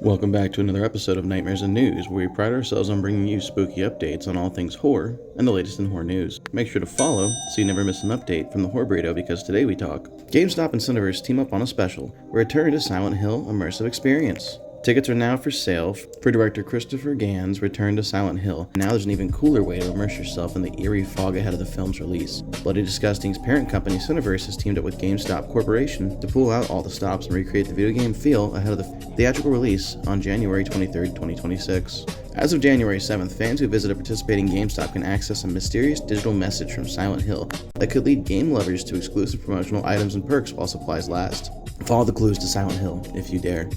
Welcome back to another episode of Nightmares and News, where we pride ourselves on bringing you spooky updates on all things horror and the latest in horror news. Make sure to follow so you never miss an update from the Horror Burrito, because today we talk GameStop and Cineverse team up on a special, Return to Silent Hill Immersive Experience. Tickets are now for sale for director Christopher Gann's Return to Silent Hill. Now there's an even cooler way to immerse yourself in the eerie fog ahead of the film's release. Bloody Disgusting's parent company Cineverse has teamed up with GameStop Corporation to pull out all the stops and recreate the video game feel ahead of the theatrical release on January 23, 2026. As of January 7th, fans who visit a participating GameStop can access a mysterious digital message from Silent Hill that could lead game lovers to exclusive promotional items and perks while supplies last. Follow the clues to Silent Hill if you dare.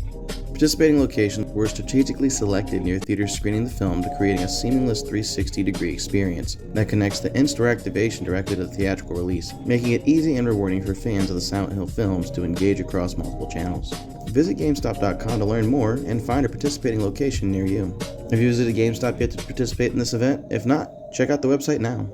Participating locations were strategically selected near theaters screening the film to creating a seamless 360-degree experience that connects the in-store activation directly to the theatrical release, making it easy and rewarding for fans of the Silent Hill films to engage across multiple channels. Visit GameStop.com to learn more and find a participating location near you. Have you visited GameStop yet to participate in this event? If not, check out the website now.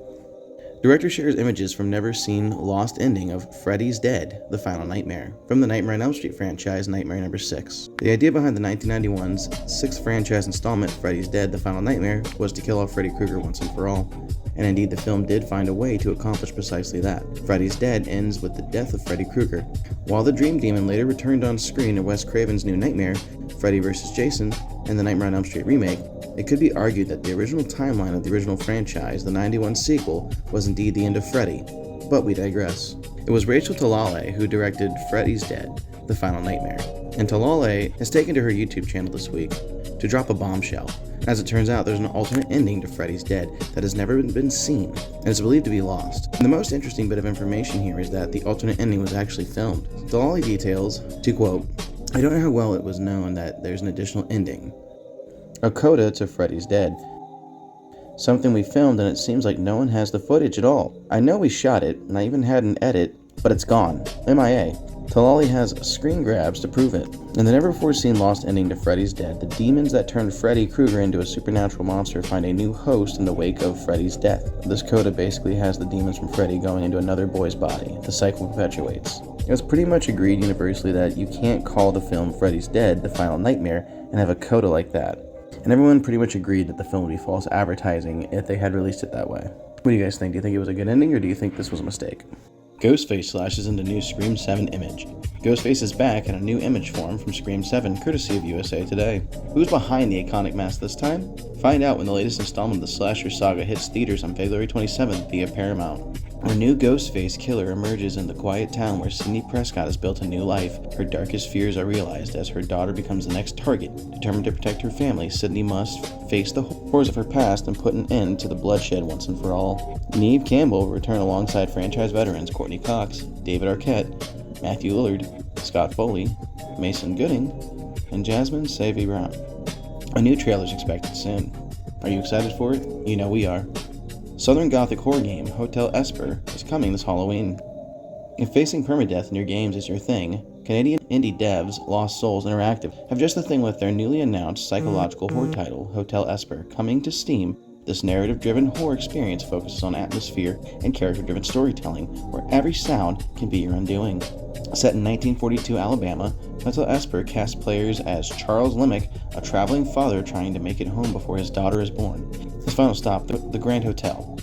Director shares images from never-seen lost ending of Freddy's Dead, The Final Nightmare, from the Nightmare on Elm Street franchise Nightmare Number 6. The idea behind the 1991's sixth franchise installment, Freddy's Dead, The Final Nightmare, was to kill off Freddy Krueger once and for all. And indeed, the film did find a way to accomplish precisely that. Freddy's Dead ends with the death of Freddy Krueger. While the Dream Demon later returned on screen in Wes Craven's New Nightmare, Freddy vs. Jason, and the Nightmare on Elm Street remake, it could be argued that the original timeline of the original franchise, the 91 sequel, was indeed the end of Freddy. But we digress. It was Rachel Talalay who directed Freddy's Dead, The Final Nightmare, and Talalay has taken to her YouTube channel this week to drop a bombshell. As it turns out, there's an alternate ending to Freddy's Dead that has never been seen and is believed to be lost. And the most interesting bit of information here is that the alternate ending was actually filmed. Talalay details, to quote, "I don't know how well it was known that there's an additional ending, a coda to Freddy's Dead. Something we filmed and it seems like no one has the footage at all. I know we shot it and I even had an edit, but it's gone. MIA. Talalay has screen grabs to prove it. In the never-before-seen lost ending to Freddy's Dead, the demons that turned Freddy Krueger into a supernatural monster find a new host in the wake of Freddy's death. This coda basically has the demons from Freddy going into another boy's body. The cycle perpetuates. It was pretty much agreed universally that you can't call the film Freddy's Dead, The Final Nightmare, and have a coda like that. And everyone pretty much agreed that the film would be false advertising if they had released it that way. What do you guys think? Do you think it was a good ending, or do you think this was a mistake? Ghostface slashes into new Scream 7 image. Ghostface is back in a new image form from Scream 7, courtesy of USA Today. Who's behind the iconic mask this time? Find out when the latest installment of the slasher saga hits theaters on February 27th via Paramount. A new Ghostface killer emerges in the quiet town where Sidney Prescott has built a new life. Her darkest fears are realized as her daughter becomes the next target. Determined to protect her family, Sidney must face the horrors of her past and put an end to the bloodshed once and for all. Neve Campbell will return alongside franchise veterans Courtney Cox, David Arquette, Matthew Lillard, Scott Foley, Mason Gooding, and Jasmine Savy Brown. A new trailer is expected soon. Are you excited for it? You know we are. Southern Gothic horror game Hotel Esper is coming this Halloween. If facing permadeath in your games is your thing, Canadian indie devs Lost Souls Interactive have just the thing with their newly announced psychological horror title, Hotel Esper, coming to Steam. This narrative-driven horror experience focuses on atmosphere and character-driven storytelling, where every sound can be your undoing. Set in 1942 Alabama, Hotel Esper casts players as Charles Limick, a traveling father trying to make it home before his daughter is born. His final stop, the Grand Hotel,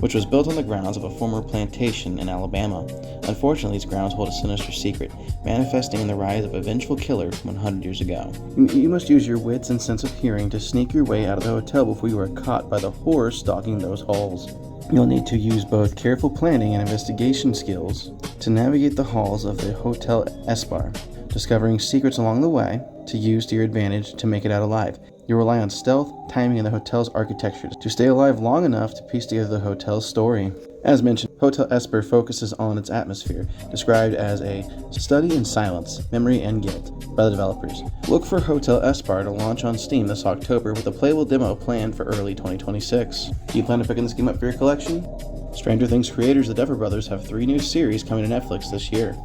which was built on the grounds of a former plantation in Alabama. Unfortunately, these grounds hold a sinister secret, manifesting in the rise of a vengeful killer from 100 years ago. You must use your wits and sense of hearing to sneak your way out of the hotel before you are caught by the horror stalking those halls. You'll need to use both careful planning and investigation skills to navigate the halls of the Hotel Esper, discovering secrets along the way to use to your advantage to make it out alive. You rely on stealth, timing, and the hotel's architecture to stay alive long enough to piece together the hotel's story. As mentioned, Hotel Esper focuses on its atmosphere, described as a study in silence, memory, and guilt by the developers. Look for Hotel Esper to launch on Steam this October with a playable demo planned for early 2026. Do you plan on picking this game up for your collection? Stranger Things creators, the Duffer Brothers, have 3 new series coming to Netflix this year.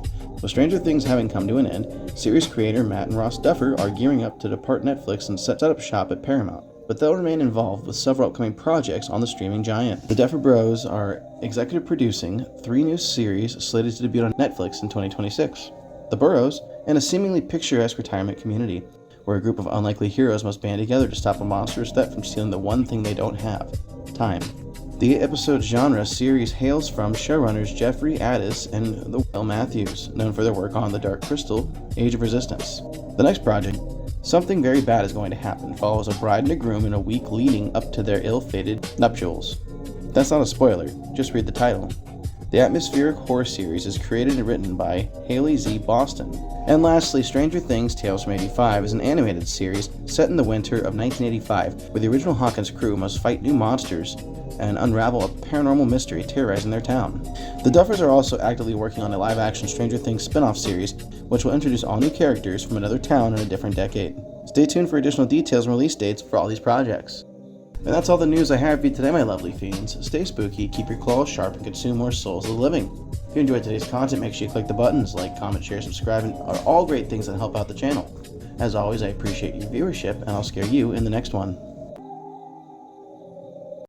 With Stranger Things having come to an end, series creator Matt and Ross Duffer are gearing up to depart Netflix and set up shop at Paramount, but they'll remain involved with several upcoming projects on the streaming giant. The Duffer Bros are executive producing 3 new series slated to debut on Netflix in 2026. The Burrows, and a seemingly picturesque retirement community. where a group of unlikely heroes must band together to stop a monstrous threat from stealing the one thing they don't have: time. The 8-episode genre series hails from showrunners Jeffrey Addis and Will Matthews, known for their work on The Dark Crystal, Age of Resistance. The next project, Something Very Bad Is Going to Happen, follows a bride and a groom in a week leading up to their ill-fated nuptials. That's not a spoiler, just read the title. The atmospheric horror series is created and written by Haley Z. Boston. And lastly, Stranger Things Tales from 85 is an animated series set in the winter of 1985, where the original Hawkins crew must fight new monsters and unravel a paranormal mystery terrorizing their town. The Duffers are also actively working on a live-action Stranger Things spin-off series, which will introduce all new characters from another town in a different decade. Stay tuned for additional details and release dates for all these projects. And that's all the news I have for you today, my lovely fiends. Stay spooky, keep your claws sharp, and consume more souls of the living. If you enjoyed today's content, make sure you click the buttons like, comment, share, subscribe, and are all great things that help out the channel. As always, I appreciate your viewership, and I'll scare you in the next one.